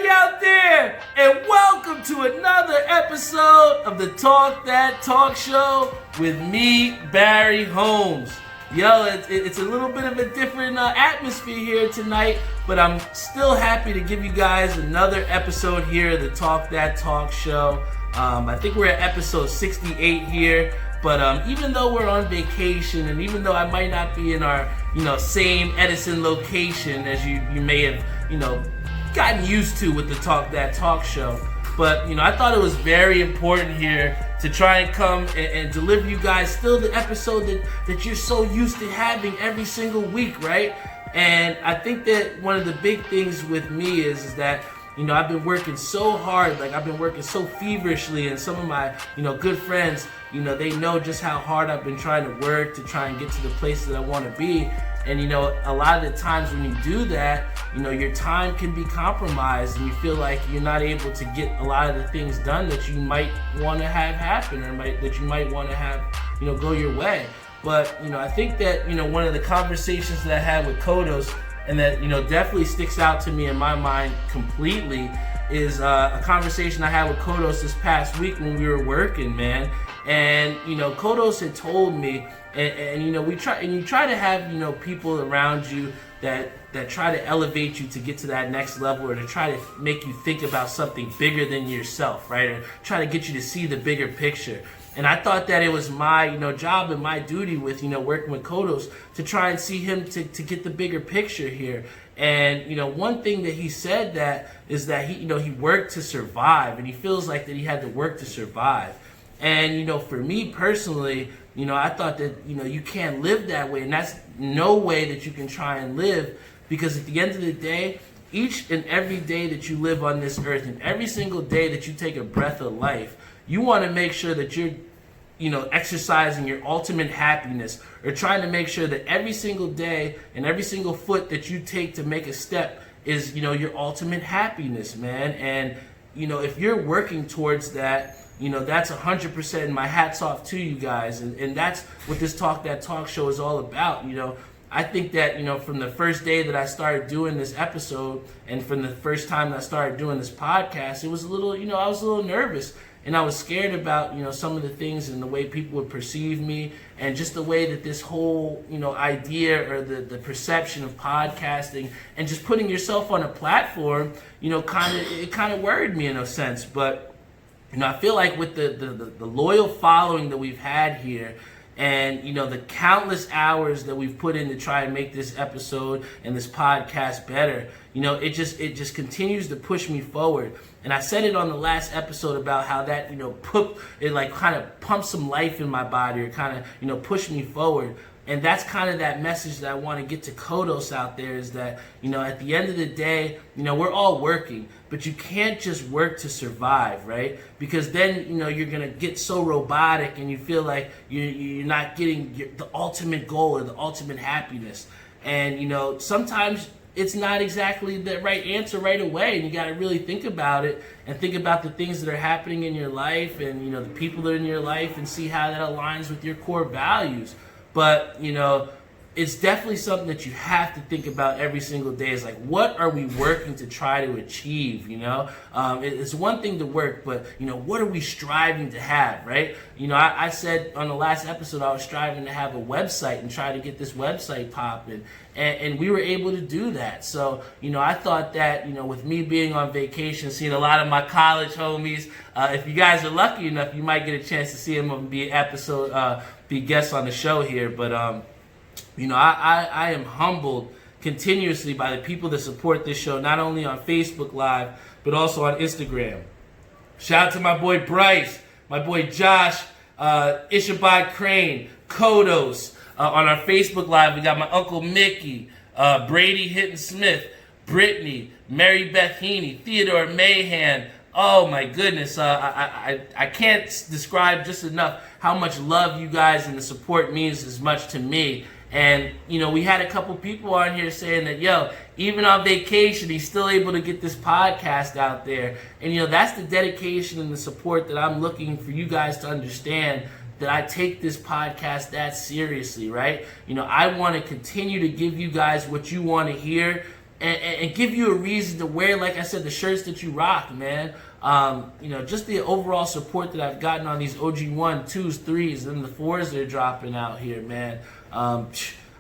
everybody out there, and welcome to another episode of the Talk That Talk Show with me, Barry Holmes. Yo, it's a little bit of a different atmosphere here tonight, but I'm still happy to give you guys another episode here of the Talk That Talk Show. I think we're at episode 68 here, but even though we're on vacation, and even though I might not be in our, same Edison location as you may have, gotten used to with the Talk That Talk Show, but I thought it was very important here to try and come and deliver you guys still the episode that you're so used to having every single week, right? And I think that one of the big things with me is that I've been working so hard, like I've been working so feverishly, and some of my good friends, they know just how hard I've been trying to work to try and get to the place that I want to be. And a lot of the times when you do that, your time can be compromised, and you feel like you're not able to get a lot of the things done that you might want to have happen, or that you might want to have go your way. But I think that one of the conversations that I had with Kodos, and that definitely sticks out to me in my mind completely, is a conversation I had with Kodos this past week when we were working, man. And Kodos had told me, and you try to have people around you that try to elevate you to get to that next level, or to try to make you think about something bigger than yourself, right? Or try to get you to see the bigger picture. And I thought that it was my job and my duty with working with Kodos to try and see him to get the bigger picture here. And one thing that he said is that he worked to survive, and he feels like that he had to work to survive. And for me personally, I thought that you can't live that way, and that's no way that you can try and live, because at the end of the day, each and every day that you live on this earth, and every single day that you take a breath of life, you want to make sure that you're exercising your ultimate happiness, or trying to make sure that every single day and every single foot that you take to make a step is your ultimate happiness, man. And if you're working towards that, that's 100%, my hat's off to you guys. And that's what this Talk That Talk Show is all about. I think that, from the first day that I started doing this episode, and from the first time that I started doing this podcast, it was a little, I was a little nervous. And I was scared about, some of the things and the way people would perceive me, and just the way that this whole, idea, or the perception of podcasting and just putting yourself on a platform, it kind of worried me in a sense. But, I feel like with the loyal following that we've had here, and the countless hours that we've put in to try and make this episode and this podcast better, it just continues to push me forward. And I said it on the last episode about how that kind of pumped some life in my body, or kind of pushed me forward. And that's kind of that message that I want to get to Kodos out there, is that at the end of the day, we're all working, but you can't just work to survive, right? Because then you're gonna get so robotic, and you feel like you're not getting the ultimate goal or the ultimate happiness. And sometimes it's not exactly the right answer right away, and you got to really think about it, and think about the things that are happening in your life, and the people that are in your life, and see how that aligns with your core values. But it's definitely something that you have to think about every single day. Is like, what are we working to try to achieve? It's one thing to work, but what are we striving to have, right? I said on the last episode I was striving to have a website and try to get this website popping, and we were able to do that. So I thought that with me being on vacation, seeing a lot of my college homies, if you guys are lucky enough, you might get a chance to see them and be guests on the show here. But I am humbled continuously by the people that support this show, not only on Facebook Live, but also on Instagram. Shout out to my boy Bryce, my boy Josh, Ishabad Crane, Kodos. On our Facebook Live, we got my Uncle Mickey, Brady Hitton Smith, Brittany, Mary Beth Heaney, Theodore Mahan. Oh my goodness, I can't describe just enough how much love you guys and the support means as much to me. And, we had a couple people on here saying that, even on vacation, he's still able to get this podcast out there. And, that's the dedication and the support that I'm looking for you guys to understand, that I take this podcast that seriously, right? I want to continue to give you guys what you want to hear, and give you a reason to wear, like I said, the shirts that you rock, man. Just the overall support that I've gotten on these OG 1, 2s, 3s, and the 4s that are dropping out here, man.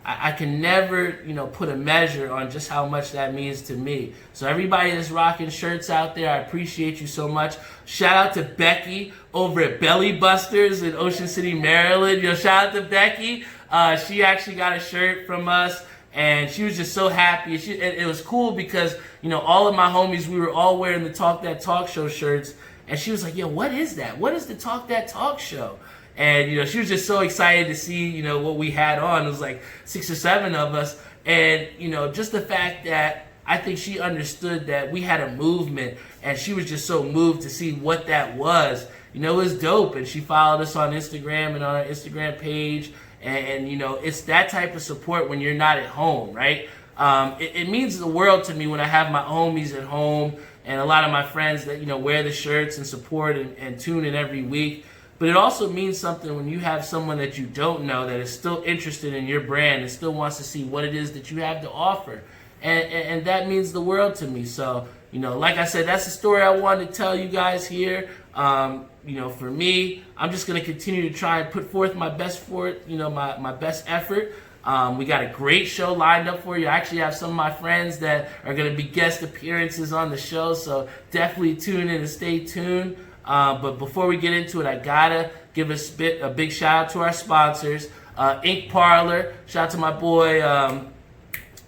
I can never, put a measure on just how much that means to me. So everybody that's rocking shirts out there, I appreciate you so much. Shout out to Becky over at Belly Busters in Ocean City, Maryland. Shout out to Becky. She actually got a shirt from us, and she was just so happy. It was cool because, all of my homies, we were all wearing the Talk That Talk Show shirts, and she was like, yo, what is that? What is the Talk That Talk Show? And, she was just so excited to see, what we had on. It was like 6 or 7 of us. And, just the fact that I think she understood that we had a movement, and she was just so moved to see what that was. It was dope. And she followed us on Instagram and on our Instagram page. And it's that type of support when you're not at home, right? It means the world to me when I have my homies at home and a lot of my friends that, wear the shirts and support and tune in every week. But it also means something when you have someone that you don't know that is still interested in your brand and still wants to see what it is that you have to offer. And that means the world to me. So, like I said, that's the story I wanted to tell you guys here. For me, I'm just going to continue to try and put forth my best for it, my best effort. We got a great show lined up for you. I actually have some of my friends that are going to be guest appearances on the show, so definitely tune in and stay tuned. But before we get into it, I gotta give a big shout out to our sponsors. Ink Parlor, shout out to my boy,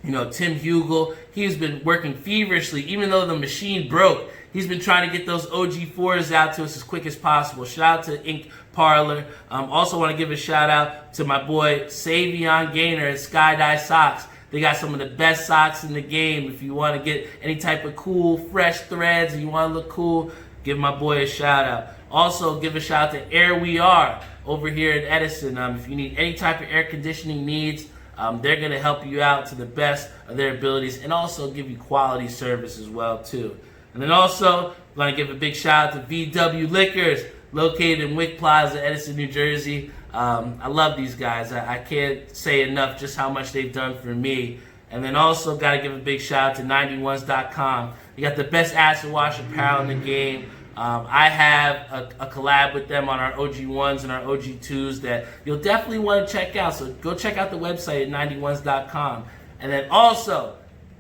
Tim Hugel. He's been working feverishly, even though the machine broke. He's been trying to get those OG4s out to us as quick as possible. Shout out to Ink Parlor. Also want to give a shout out to my boy Savion Gaynor at Skydive Socks. They got some of the best socks in the game. If you want to get any type of cool, fresh threads and you want to look cool, give my boy a shout out. Also, give a shout out to Air We Are over here in Edison. If you need any type of air conditioning needs, they're going to help you out to the best of their abilities and also give you quality service as well, too. And then also, I'm going to give a big shout out to VW Liquors, located in Wick Plaza, Edison, New Jersey. I love these guys. I can't say enough just how much they've done for me. And then also got to give a big shout out to 91s.com. You got the best acid wash apparel in the game. I have a collab with them on our OG1s and our OG2s that you'll definitely want to check out. So go check out the website at 91s.com. And then also,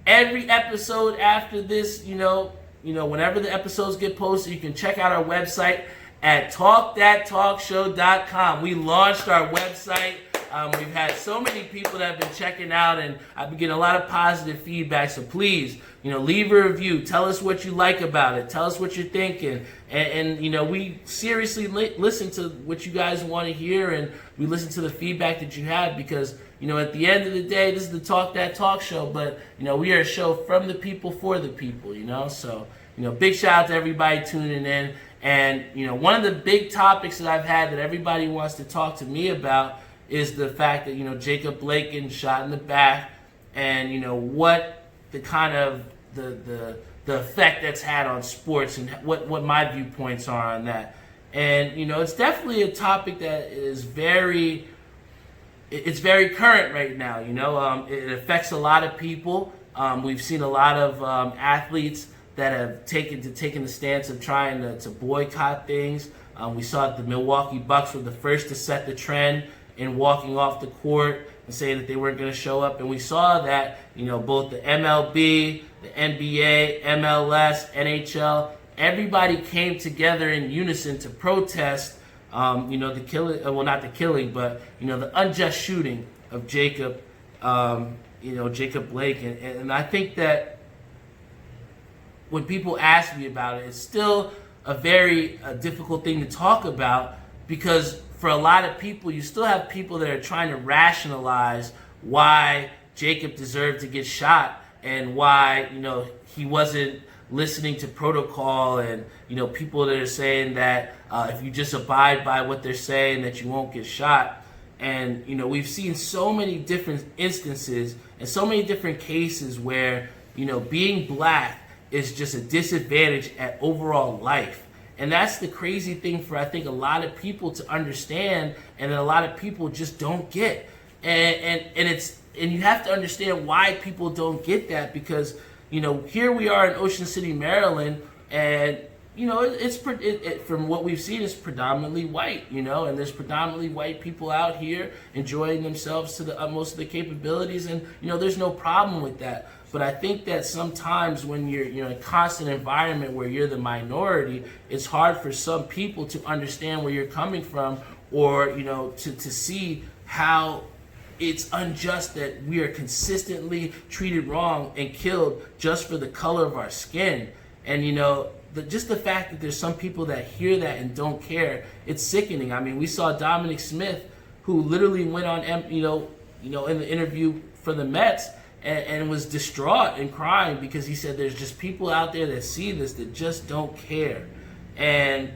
every episode after this, whenever the episodes get posted, you can check out our website at talkthattalkshow.com. We launched our website. We've had so many people that have been checking out, and I've been getting a lot of positive feedback. So please, leave a review. Tell us what you like about it. Tell us what you're thinking. And we seriously listen to what you guys want to hear, and we listen to the feedback that you have because, at the end of the day, this is the Talk That Talk Show, but, we are a show from the people for the people, So, big shout out to everybody tuning in. And, one of the big topics that I've had that everybody wants to talk to me about is the fact that, Jacob Blake getting shot in the back and, what the kind of the effect that's had on sports and what my viewpoints are on that. And, it's definitely a topic that is very current right now, It affects a lot of people. We've seen a lot of athletes that have taken the stance of trying to boycott things. We saw that the Milwaukee Bucks were the first to set the trend in walking off the court and saying that they weren't going to show up. And we saw that, both the MLB, the NBA, MLS, NHL, everybody came together in unison to protest, the killing, not the killing, but, the unjust shooting of Jacob Blake. And I think that when people ask me about it, it's still a very difficult thing to talk about because for a lot of people, you still have people that are trying to rationalize why Jacob deserved to get shot and why, he wasn't listening to protocol and, people that are saying that if you just abide by what they're saying that you won't get shot. And, we've seen so many different instances and so many different cases where, being black is just a disadvantage at overall life. And that's the crazy thing for, I think, a lot of people to understand and that a lot of people just don't get. And you have to understand why people don't get that because, here we are in Ocean City, Maryland, and from what we've seen, it's predominantly white, and there's predominantly white people out here enjoying themselves to the utmost of their capabilities, and there's no problem with that. But I think that sometimes when you're in a constant environment where you're the minority, it's hard for some people to understand where you're coming from, or to see how it's unjust that we are consistently treated wrong and killed just for the color of our skin. And just the fact that there's some people that hear that and don't care, it's sickening. I mean, we saw Dominic Smith, who literally went on, in the interview for the Mets, and was distraught and crying because he said there's just people out there that see this that just don't care. And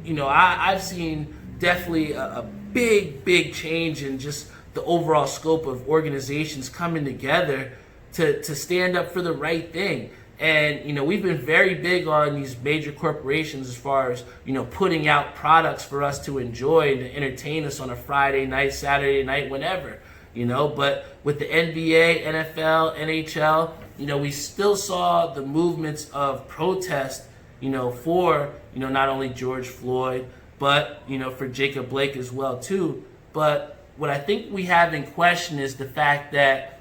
I've seen definitely a big change in just the overall scope of organizations coming together to stand up for the right thing. And we've been very big on these major corporations as far as putting out products for us to enjoy and to entertain us on a Friday night, Saturday night, whenever. But with the NBA, NFL, NHL, we still saw the movements of protest, for not only George Floyd, but for Jacob Blake as well too. But what I think we have in question is the fact that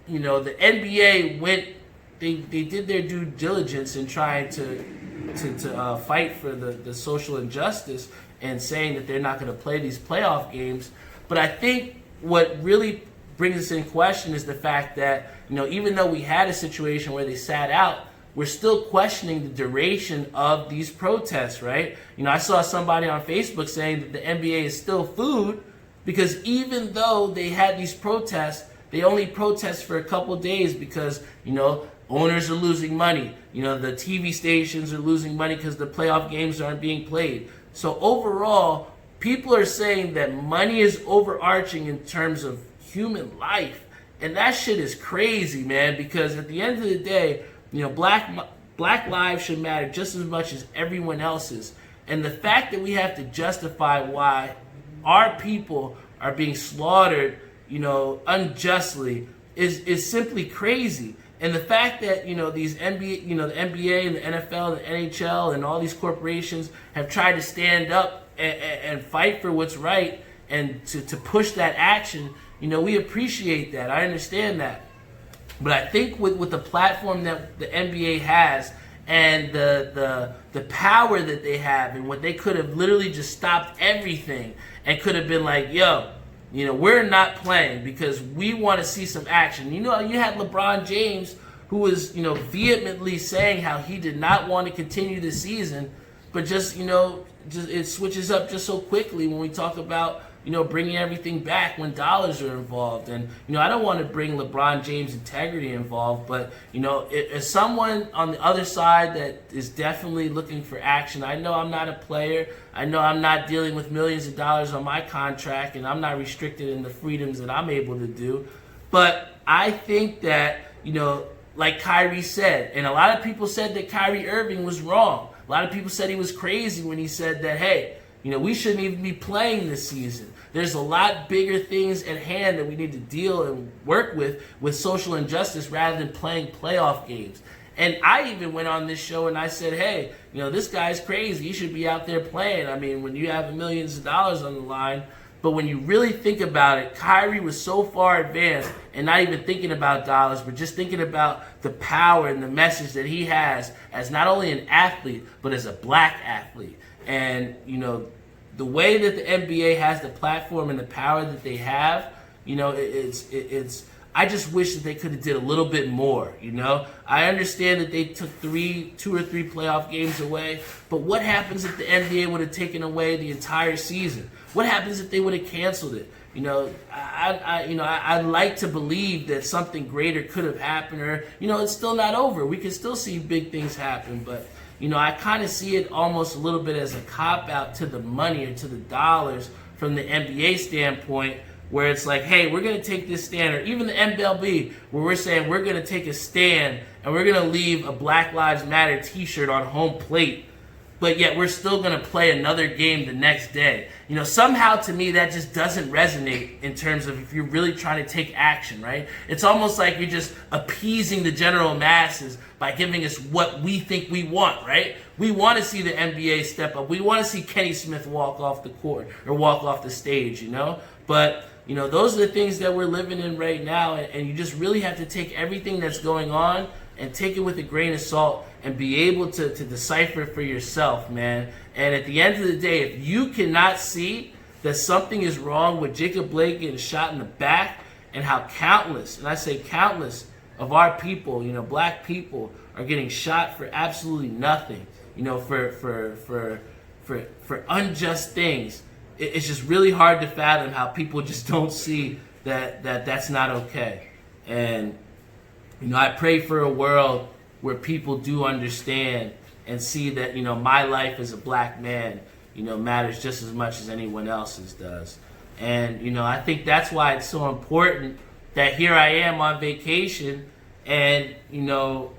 the NBA went. They did their due diligence in trying to fight for the social injustice and saying that they're not going to play these playoff games. But I think what really brings us in question is the fact that even though we had a situation where they sat out, we're still questioning the duration of these protests, right? I saw somebody on Facebook saying that the NBA is still food because even though they had these protests, they only protest for a couple days because owners are losing money. The TV stations are losing money because the playoff games aren't being played. So overall, people are saying that money is overarching in terms of human life. And that shit is crazy, man, because at the end of the day, black lives should matter just as much as everyone else's. And the fact that we have to justify why our people are being slaughtered, unjustly is simply crazy. And the fact that these NBA, the NBA and the NFL and the NHL and all these corporations have tried to stand up and fight for what's right and to push that action, we appreciate that. I understand that. But I think with the platform that the NBA has and the power that they have and what they could have literally just stopped everything and could have been like, yo, we're not playing because we want to see some action. You had LeBron James who was, vehemently saying how he did not want to continue the season, but just it switches up just so quickly when we talk about, bringing everything back when dollars are involved. And, I don't want to bring LeBron James' integrity involved, but, if someone on the other side that is definitely looking for action, I know I'm not a player. I know I'm not dealing with millions of dollars on my contract, and I'm not restricted in the freedoms that I'm able to do. But I think that, like Kyrie said, and a lot of people said that Kyrie Irving was wrong. A lot of people said he was crazy when he said that, hey, we shouldn't even be playing this season. There's a lot bigger things at hand that we need to deal and work with social injustice rather than playing playoff games. And I even went on this show and I said, hey, this guy's crazy. He should be out there playing. I mean, when you have millions of dollars on the line. But when you really think about it, Kyrie was so far advanced and not even thinking about dollars, but just thinking about the power and the message that he has as not only an athlete, but as a black athlete. And, the way that the NBA has the platform and the power that they have, it's I just wish that they could have did a little bit more, I understand that they took 2 or 3 playoff games away, but what happens if the NBA would have taken away the entire season? What happens if they would have canceled it? I'd like to believe that something greater could have happened, or, it's still not over. We can still see big things happen, but I kind of see it almost a little bit as a cop-out to the money or to the dollars from the NBA standpoint, where it's like, hey, we're going to take this stand, or even the MLB, where we're saying we're going to take a stand and we're going to leave a Black Lives Matter t-shirt on home plate. but yet we're still going to play another game the next day. You know, somehow to me that just doesn't resonate in terms of if you're really trying to take action, right? It's almost like you're just appeasing the general masses by giving us what we think we want, right? We want to see the NBA step up. We want to see Kenny Smith walk off the court or walk off the stage, you know? But, you know, those are the things that we're living in right now, and you just really have to take everything that's going on and take it with a grain of salt and be able to decipher it for yourself, man. And at the end of the day, if you cannot see that something is wrong with Jacob Blake getting shot in the back and how countless, and I say countless, of our people, you know, black people are getting shot for absolutely nothing, you know, for unjust things, it's just really hard to fathom how people just don't see that's not okay. And you know, I pray for a world where people do understand and see that, you know, my life as a black man, you know, matters just as much as anyone else's does. And, you know, I think that's why it's so important that here I am on vacation, and, you know,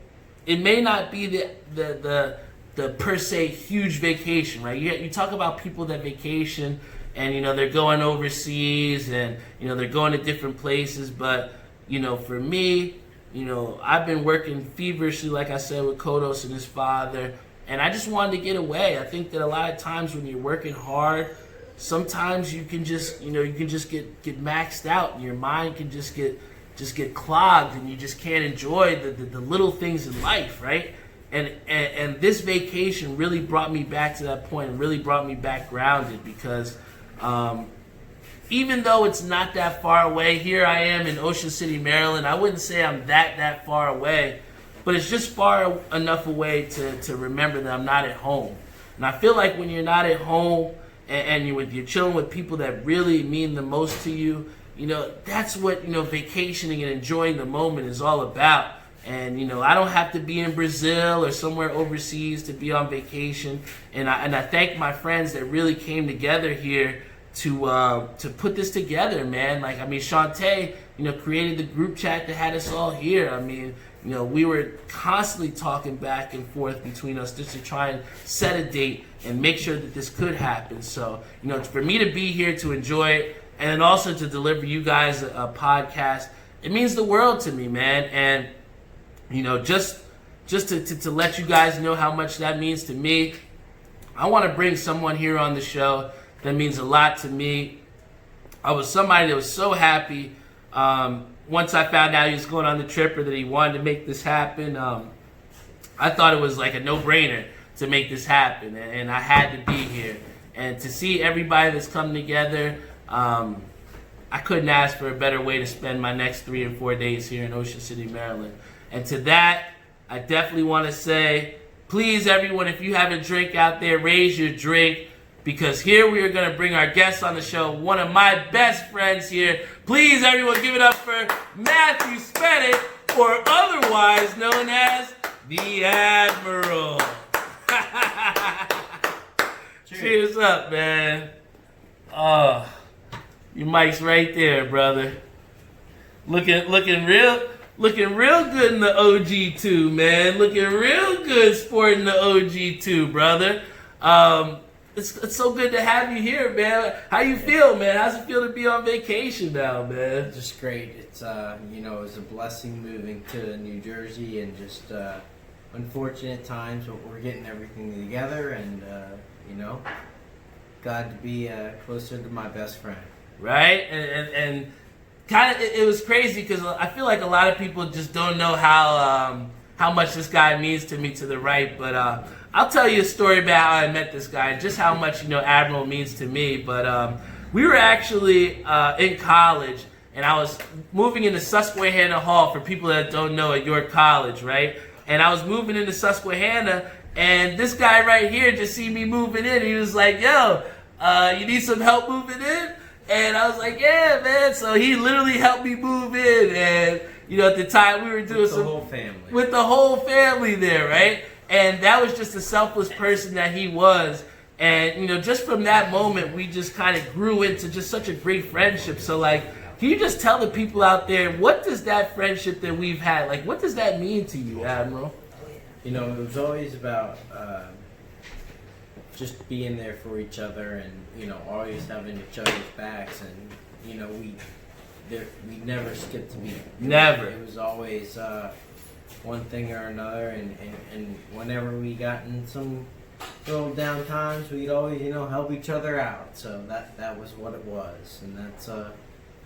it may not be the per se huge vacation, right? You talk about people that vacation and, you know, they're going overseas and, you know, they're going to different places, but, you know, for me, you know, I've been working feverishly, like I said, with Kodos and his father, and I just wanted to get away. I think that a lot of times when you're working hard, sometimes you can just, you know, you can just get maxed out, and your mind can just get clogged, and you just can't enjoy the little things in life, right? And this vacation really brought me back to that point, and really brought me back grounded, because even though it's not that far away, here I am in Ocean City, Maryland. I wouldn't say I'm that far away, but it's just far enough away to remember that I'm not at home. And I feel like when you're not at home and you're chilling with people that really mean the most to you, you know, that's what, you know, vacationing and enjoying the moment is all about. And, you know, I don't have to be in Brazil or somewhere overseas to be on vacation. And I thank my friends that really came together here to put this together, man. Like, I mean, Shantae, you know, created the group chat that had us all here. I mean, you know, we were constantly talking back and forth between us just to try and set a date and make sure that this could happen. So, you know, for me to be here to enjoy it and also to deliver you guys a podcast, it means the world to me, man. And, you know, just to let you guys know how much that means to me, I want to bring someone here on the show that means a lot to me. I was somebody that was so happy once I found out he was going on the trip, or that he wanted to make this happen. I thought it was like a no-brainer to make this happen, and I had to be here. And to see everybody that's come together, I couldn't ask for a better way to spend my next 3 and 4 days here in Ocean City, Maryland. And to that, I definitely want to say, please, everyone, if you have a drink out there, raise your drink, because here we are going to bring our guest on the show, one of my best friends here. Please, everyone, give it up for Matthew Smedick, or otherwise known as the Admiral. Cheers up, man. Oh, your mic's right there, brother. Looking real good in the OG2, man. Looking real good sporting the OG2, brother. It's so good to have you here, man. How you feel, man? How's it feel to be on vacation now, man? Just great. It's you know, it was a blessing moving to New Jersey, and just unfortunate times, but we're getting everything together, and you know, glad to be closer to my best friend. Right, and kind of it was crazy because I feel like a lot of people just don't know how much this guy means to me to the right, but I'll tell you a story about how I met this guy, just how much, you know, Admiral means to me. But we were actually in college, and I was moving into Susquehanna Hall, for people that don't know, at York College, right? And I was moving into Susquehanna, and this guy right here just see me moving in. He was like, yo, you need some help moving in? And I was like, yeah, man. So he literally helped me move in. And, you know, at the time we were doing with the whole family. With the whole family there, right? And that was just a selfless person that he was. And, you know, just from that moment, we just kind of grew into just such a great friendship. So, like, can you just tell the people out there, what does that friendship that we've had, like, what does that mean to you, Admiral? You know, it was always about just being there for each other, and always having each other's backs, and we never skipped a beat. Never. It was always one thing or another, and whenever we got in some little down times, we'd always help each other out. So that was what it was, and that's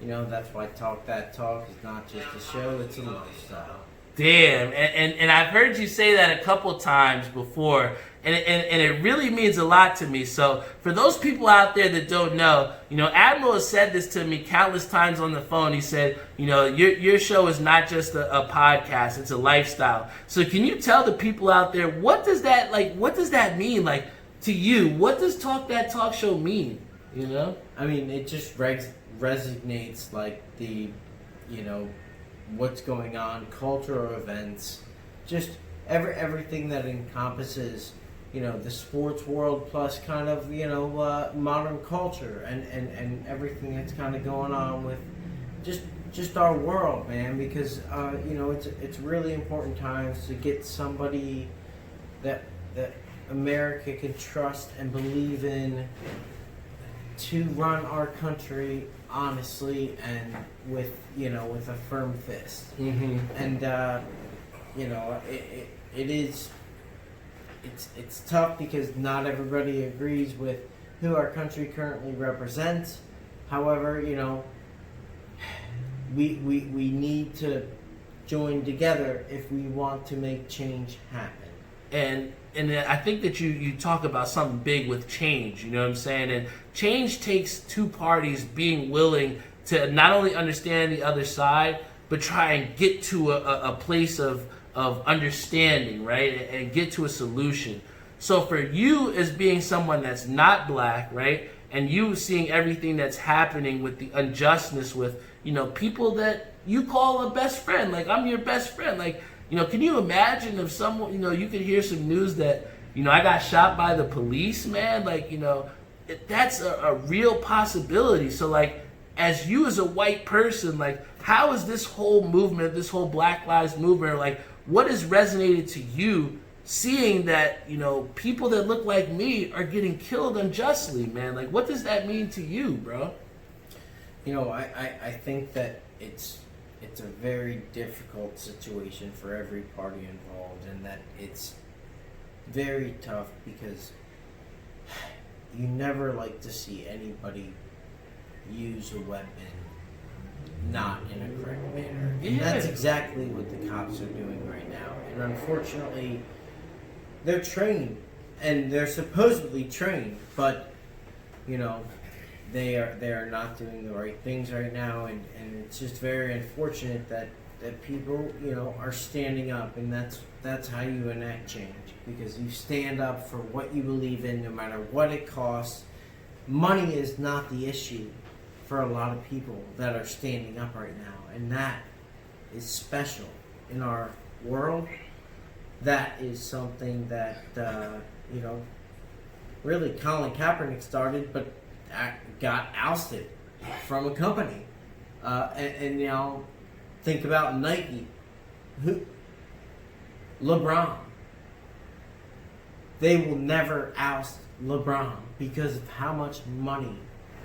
that's why Talk That Talk is not just a show; it's a lifestyle. Damn, and I've heard you say that a couple times before, and it really means a lot to me. So for those people out there that don't know, Admiral has said this to me countless times on the phone. He said, your show is not just a podcast; it's a lifestyle. So can you tell the people out there what does that mean to you? What does Talk That Talk show mean? I mean, it just resonates like the what's going on, cultural events, just everything that encompasses, the sports world plus kind of, modern culture and everything that's kind of going on with just our world, man, because, it's really important times to get somebody that America can trust and believe in to run our country honestly and with a firm fist. Mm-hmm. And it's tough because not everybody agrees with who our country currently represents. However, we need to join together if we want to make change happen. And I think that you talk about something big with change, you know what I'm saying? And change takes two parties being willing to not only understand the other side, but try and get to a place of understanding, right? And get to a solution. So for you as being someone that's not black, right? And you seeing everything that's happening with the unjustness with, people that you call a best friend, like I'm your best friend, like, can you imagine if someone, you could hear some news that, I got shot by the police, man? Like, that's a real possibility. So, like, as you as a white person, like, how is this whole movement, this whole Black Lives movement, like, what has resonated to you seeing that, people that look like me are getting killed unjustly, man? Like, what does that mean to you, bro? I think that it's a very difficult situation for every party involved, and that it's very tough because you never like to see anybody use a weapon not in a correct manner. And that's exactly what the cops are doing right now. And unfortunately, they're trained, and they're supposedly trained, but they are not doing the right things right now, and it's just very unfortunate that people are standing up, and that's how you enact change, because you stand up for what you believe in no matter what it costs. Money is not the issue for a lot of people that are standing up right now, and that is special in our world. That is something that really Colin Kaepernick started, but got ousted from a company. And think about Nike. LeBron. They will never oust LeBron because of how much money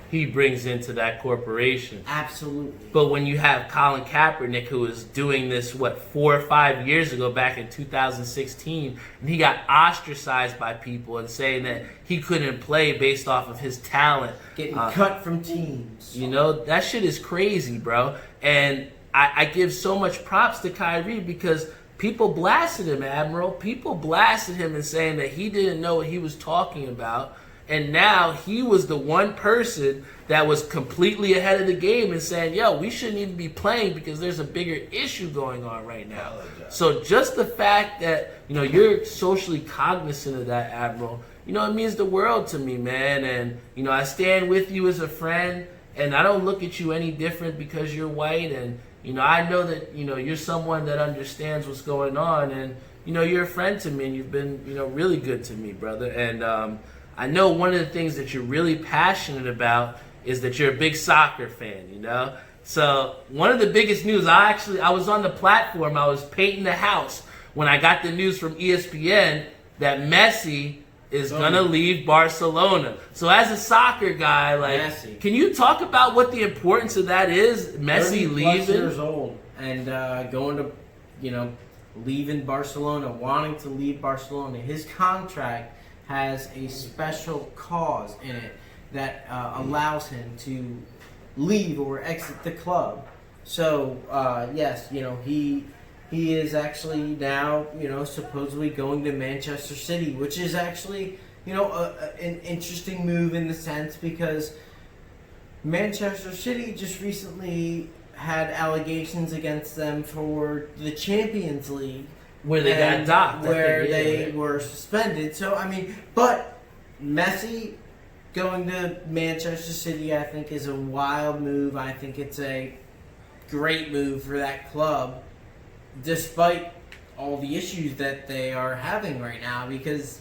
he brings into that corporation. Absolutely. But when you have Colin Kaepernick, who was doing this, 4 or 5 years ago, back in 2016, and he got ostracized by people and saying that he couldn't play based off of his talent. Getting cut from teams. That shit is crazy, bro. And I give so much props to Kyrie because people blasted him, Admiral. People blasted him and saying that he didn't know what he was talking about. And now he was the one person that was completely ahead of the game and saying, yo, we shouldn't even be playing because there's a bigger issue going on right now. So just the fact that, you're socially cognizant of that, Admiral, it means the world to me, man. And, I stand with you as a friend, and I don't look at you any different because you're white. And, I know that, you're someone that understands what's going on. And, you're a friend to me, and you've been, really good to me, brother. And, I know one of the things that you're really passionate about is that you're a big soccer fan, So one of the biggest news, I was on the platform, I was painting the house when I got the news from ESPN that Messi is gonna leave Barcelona. So as a soccer guy, like, Messi. Can you talk about what the importance of that is? Messi 30+ leaving, years old and going to, leaving Barcelona, wanting to leave Barcelona. His contract has a special clause in it that allows him to leave or exit the club. So yes, he is actually now, supposedly going to Manchester City, which is actually, an interesting move in the sense because Manchester City just recently had allegations against them for the Champions League. where they got docked. Where they were suspended. So, but Messi going to Manchester City, I think, is a wild move. I think it's a great move for that club, despite all the issues that they are having right now, because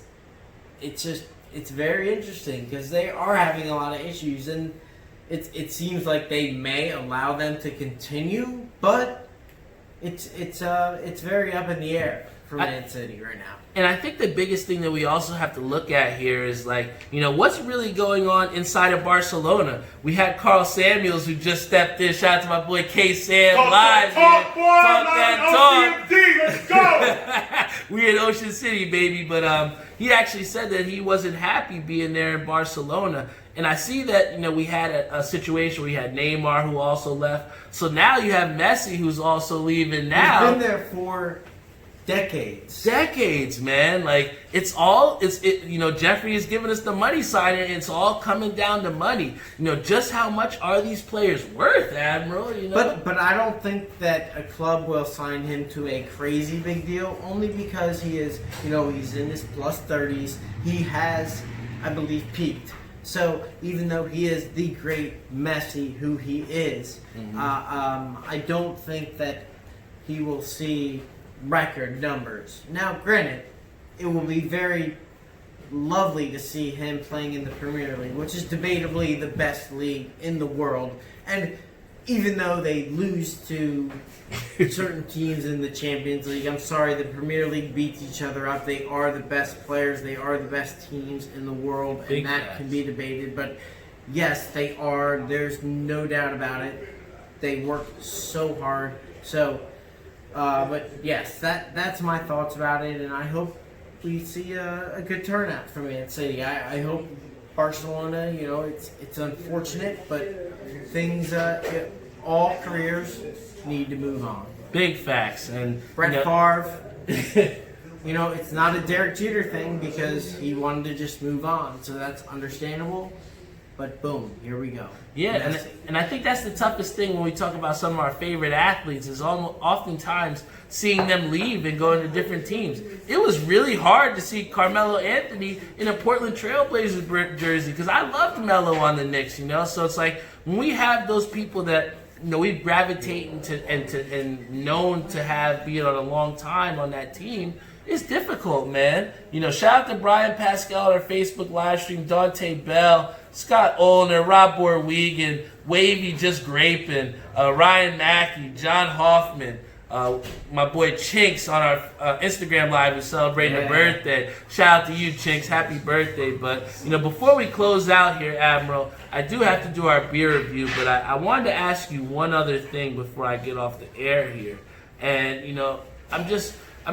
it's very interesting because they are having a lot of issues, and it seems like they may allow them to continue, but it's very up in the air for Man City right now. And I think the biggest thing that we also have to look at here is what's really going on inside of Barcelona. We had Carl Samuels who just stepped in. Shout out to my boy K-Sam live. Talk that talk. Let's go. We in Ocean City, baby. But he actually said that he wasn't happy being there in Barcelona. And I see that, we had a situation where we had Neymar who also left. So now you have Messi who's also leaving now. He's been there for decades, man. Jeffrey is giving us the money side, and it's all coming down to money. Just how much are these players worth, Admiral? But I don't think that a club will sign him to a crazy big deal, only because he is, he's in his plus 30s. He has, I believe, peaked. So even though he is the great Messi who he is, I don't think that he will see record numbers. Now, granted, it will be very lovely to see him playing in the Premier League, which is debatably the best league in the world. And even though they lose to certain teams in the Champions League, I'm sorry, the Premier League beats each other up. They are the best players. They are the best teams in the world, and that can be debated. But yes, they are. There's no doubt about it. They work so hard. So, but yes, that's my thoughts about it, and I hope we see a good turnout from Man City. I hope Barcelona, it's unfortunate, but things, all careers need to move on. Big facts. And Brett Favre, it's not a Derek Jeter thing because he wanted to just move on, so that's understandable. But boom, here we go. Yeah, and I think that's the toughest thing when we talk about some of our favorite athletes is oftentimes seeing them leave and go into different teams. It was really hard to see Carmelo Anthony in a Portland Trailblazers jersey because I loved Melo on the Knicks, So it's like when we have those people that we gravitate and known to have been on a long time on that team. It's difficult, man. Shout out to Brian Pascal on our Facebook live stream, Dante Bell, Scott Olner, Rob Borwegan, Wavy Just Graping, Ryan Mackey, John Hoffman, my boy Chinks on our Instagram live is celebrating a birthday. Shout out to you, Chinks. Happy birthday. But, before we close out here, Admiral, I do have to do our beer review, but I wanted to ask you one other thing before I get off the air here. And, I'm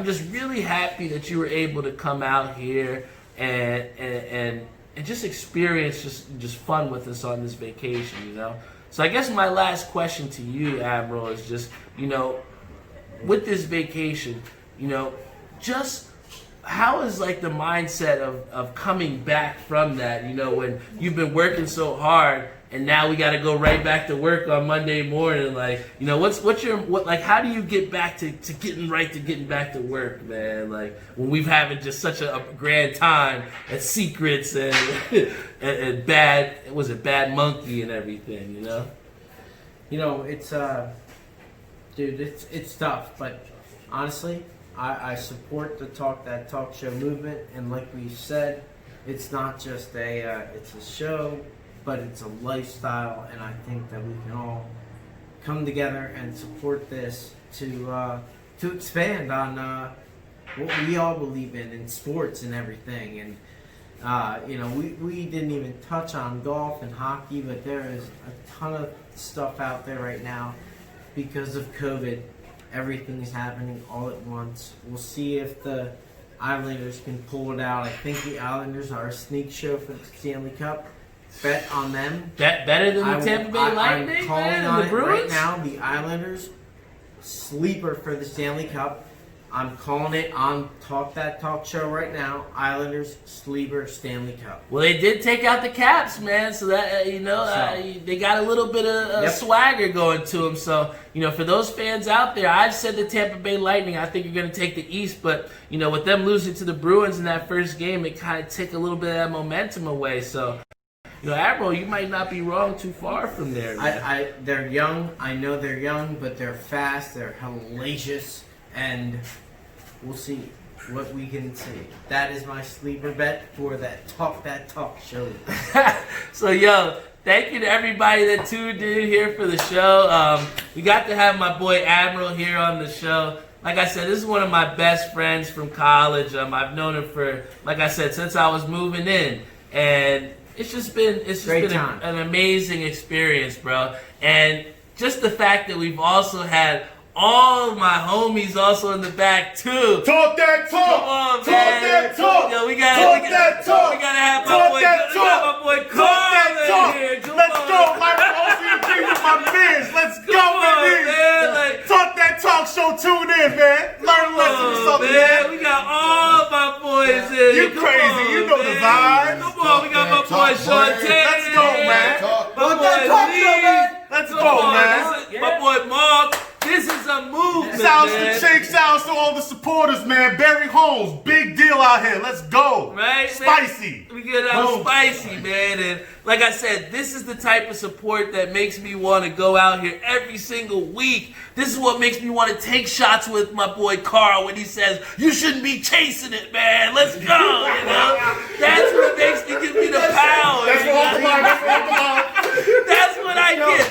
just really happy that you were able to come out here and just experience just fun with us on this vacation, So I guess my last question to you, Admiral, is just, with this vacation, just how is the mindset of coming back from that, when you've been working so hard and now we got to go right back to work on Monday morning, how do you get back to getting back to work, man? When we've having just such a grand time at Secrets and Bad Monkey and everything, It's dude, it's tough, but honestly, I support the Talk That Talk Show movement, and like we said, it's not just it's a show, but it's a lifestyle, and I think that we can all come together and support this to expand on what we all believe in sports and everything. And We didn't even touch on golf and hockey, but there is a ton of stuff out there right now because of COVID. Everything is happening all at once. We'll see if the Islanders can pull it out. I think the Islanders are a sneak show for the Stanley Cup. Bet on them. Better than the Tampa Bay Lightning, I'm calling man, on and the it right Bruins? now. The Islanders, sleeper for the Stanley Cup. I'm calling it on Talk That Talk show right now. Islanders, sleeper, Stanley Cup. Well, they did take out the Caps, man, so that, they got a little bit of swagger going to them. So, for those fans out there, I've said the Tampa Bay Lightning, I think you're going to take the East, but, with them losing to the Bruins in that first game, it kind of took a little bit of that momentum away. So, Admiral, you might not be wrong too far from there, man. They're young. I know they're young, but they're fast. They're hellacious, and we'll see what we can see. That is my sleeper bet for that Talk show. So, thank you to everybody that tuned in here for the show. We got to have my boy Admiral here on the show. Like I said, this is one of my best friends from college. I've known him for, like I said, since I was moving in, and it's just been an amazing experience, bro. And just the fact that we've also had all my homies also in the back too. Talk that talk. Come on, Talk man. that talk. Yo, we Talk that talk. We gotta have Talk my that talk. boy Talk that Carl talk. in here. Come Let's on. go, Mike. OCP with my beers. Let's go, Come on, baby. man. Talk that talk show. Tune in, man. Learn a lesson or something, man. We got all my boys in. You Come crazy. on, You know the man. vibes. Come on, we got my boy Sean Taylor. Let's go, man. My boy Lee. Let's Come go, on, man. My boy Mark. This is a movement, Shouts man. to Chink, shouts to all the supporters, man. Barry Holmes, big deal out here. Let's go. Right, Spicy. Man? We get out Boom. spicy, man. And like I said, this is the type of support that makes me want to go out here every single week. This is what makes me want to take shots with my boy Carl when he says, "You shouldn't be chasing it, man. Let's go." That's what makes me give me the power. That's what I'm about. That's what I get,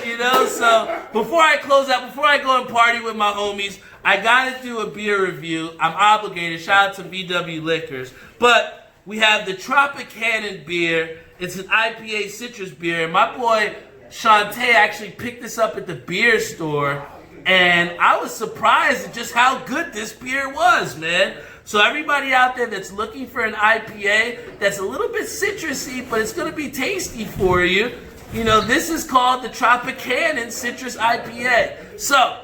So before I close out, before I go and party with my homies, I gotta do a beer review. I'm obligated. Shout out to VW Liquors. But we have the Tropicana beer. It's an IPA citrus beer. And my boy Shantae actually picked this up at the beer store. And I was surprised at just how good this beer was, man. So everybody out there that's looking for an IPA that's a little bit citrusy, but it's gonna be tasty for you, this is called the Tropicana Citrus IPA. So,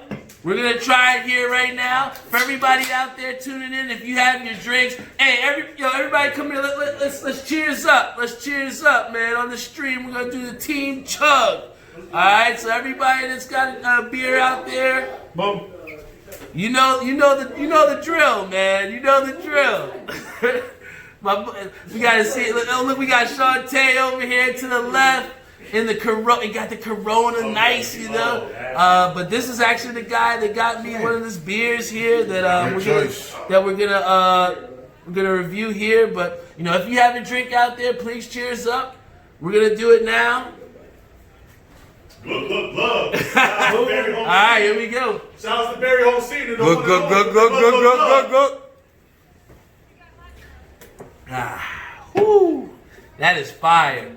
we're going to try it here right now. For everybody out there tuning in, if you have your drinks, hey, everybody come here, let's cheers up. Let's cheers up, man. On the stream, we're going to do the team chug. Alright, so everybody that's got a beer out there, Boom. you know the drill, man. You know the drill. We got to see it. Look, we got Shantae over here to the left. In the Corona, he got the Corona nice, But this is actually the guy that got me one of these beers here that we're gonna review here. But if you have a drink out there, please cheers up. We're gonna do it now. Look. All right, here we go. Shout out to Barry Holmes Senior. Go. Whoo, that is fire.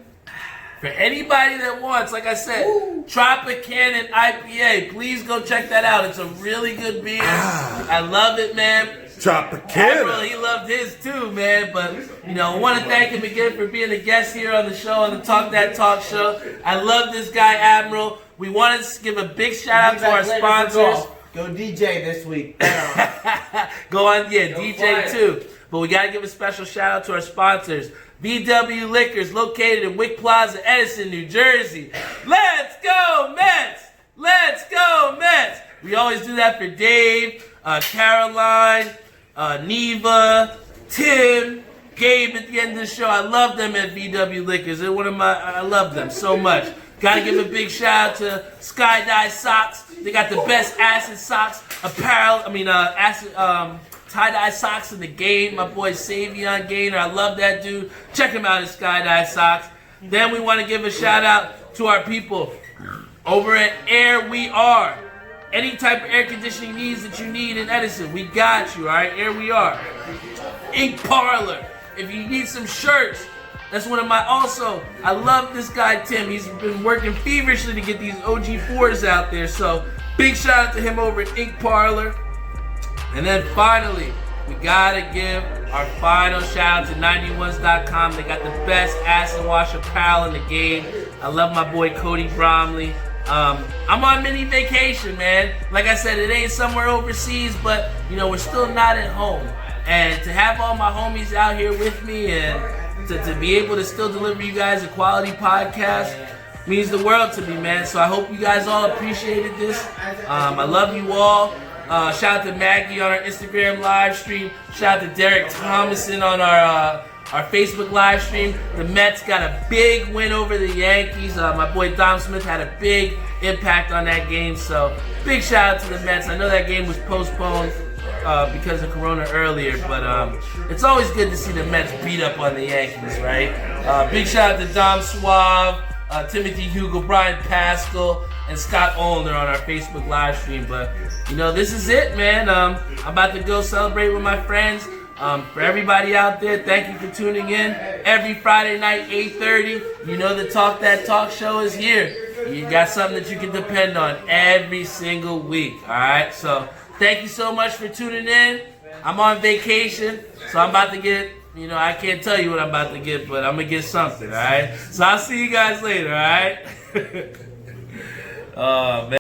For anybody that wants, like I said, Tropicana IPA, please go check that out. It's a really good beer. I love it, man. Tropicana. He loved his too, man. But, I want to thank him again for being a guest here on the show, on the Talk That Talk show. I love this guy, Admiral. We wanted to give a big shout out to our sponsors. Go DJ this week. Go on, DJ too. But we got to give a special shout out to our sponsors. VW Liquors, located in Wick Plaza, Edison, New Jersey. Let's go, Mets! Let's go, Mets! We always do that for Dave, Caroline, Neva, Tim, Gabe at the end of the show. I love them at VW Liquors. They're I love them so much. Gotta give a big shout out to Sky Dye Socks. They got the best acid socks, tie-dye socks in the game. My boy Savion Gaynor, I love that dude. Check him out at Sky-Dye Socks. Then we want to give a shout out to our people over at Air We Are. Any type of air conditioning needs that you need in Edison, we got you, all right? Air We Are. Ink Parlor. If you need some shirts, That's one of my, also, I love this guy, Tim. He's been working feverishly to get these OG4s out there. So, big shout out to him over at Ink Parlor. And then finally, we gotta give our final shout out to 91s.com. They got the best acid wash apparel in the game. I love my boy Cody Bromley. I'm on mini vacation, man. Like I said, it ain't somewhere overseas, but we're still not at home. And to have all my homies out here with me and to be able to still deliver you guys a quality podcast means the world to me, man. So I hope you guys all appreciated this. I love you all. Shout out to Maggie on our Instagram live stream. Shout out to Derek Thomason on our Facebook live stream. The Mets got a big win over the Yankees. My boy Dom Smith had a big impact on that game. So big shout out to the Mets. I know that game was postponed because of Corona earlier, but it's always good to see the Mets beat up on the Yankees, right? Big shout out to Dom Suave, Timothy Hugo, Brian Pascal, and Scott Olner on our Facebook live stream. But this is it, man. I'm about to go celebrate with my friends. For everybody out there, thank you for tuning in. Every Friday night, 8:30, the Talk That Talk show is here. You got something that you can depend on every single week, all right? So thank you so much for tuning in. I'm on vacation, so I'm about to get, I can't tell you what I'm about to get, but I'm going to get something, all right? So I'll see you guys later, all right? Oh, man.